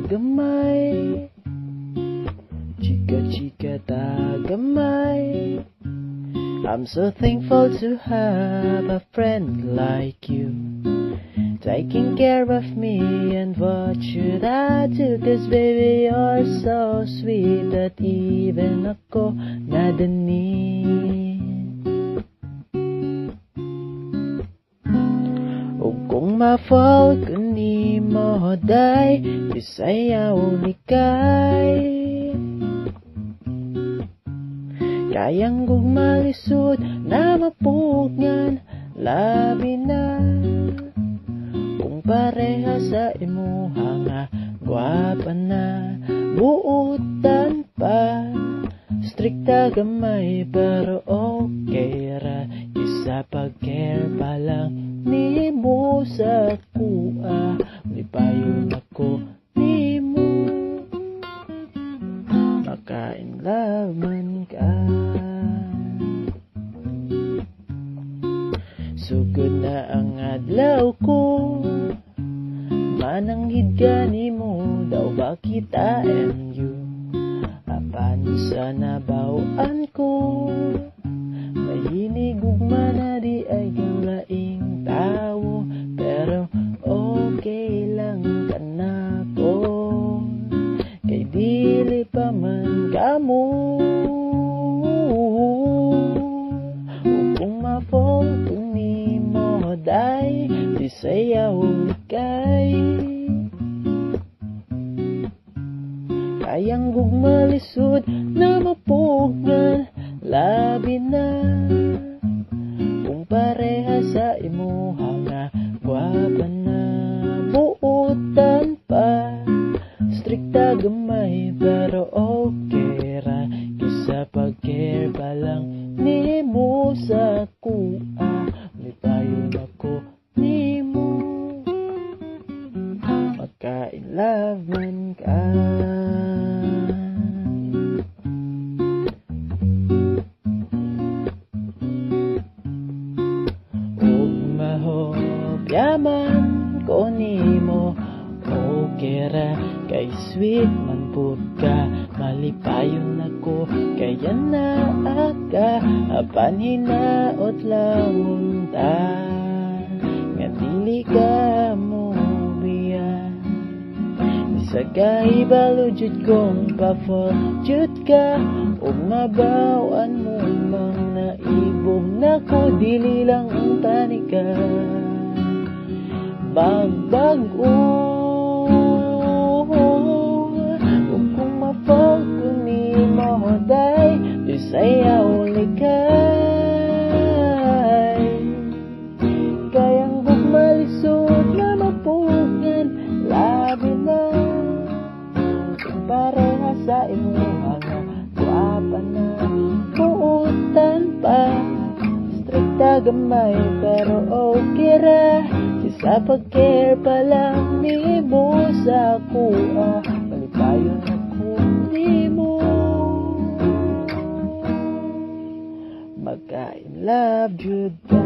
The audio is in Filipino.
gamay, chika ta gamay. I'm so thankful to have a friend like you, taking care of me. And what should I do? 'Cause baby, you're so sweet that even ako nadanin. O kung ma-fall ko ni mo day, isayaw likay. Kayang gugmalisod na mapugngan labi na, kung pareha sa imuha nga gwapa na. Buutan pa, strikta gamay, pero okay ra. Isa pag-care pa lang ni mo sa kuha, lipayon ako ni mo, makain laman ka. Sugod na ang adlaw ko, mananghid ka ni mo, daw ba kita and you? Apan sa nabawaan ko, mahilig ugma na di ay kang laing tao, pero okay lang ka na ko, kay dili pa man kamo. Kung ma-fall ko ni mo day, di sayaw likay. Kayang gugmalisod na mapugngan labi na, kung pareha sa imuha nga gwapa na. Buutan pa, strikta gamay, pero okay ra. Kisa pag-care pa lang ni mo sa kuha, lipayon ako ni mo, makain love man ka. Ug mahopyaman ko nimo, okay ra. Kay sweet man pud ka, malipayon ako. Kaya na aka, apan hinaot lang unta, nga dili ka mo biya. Isa kahibalo jud kong pa-fall jud ka, ug mabawaan mo mang naibog nako. Dili lang ang tani ka, bagbag-o. Ug kung ma-fall ko ni mo day, di sayaw likay. Kayang gugmalisod na mapugngan labi na, kung pareha sa imuha nga gwapa na. Buutan pa, strikta gamay, pero okay ra. Isa pag-care pa lang ni mo sa kuha, malipayon ako ni mo, makain love jud ka.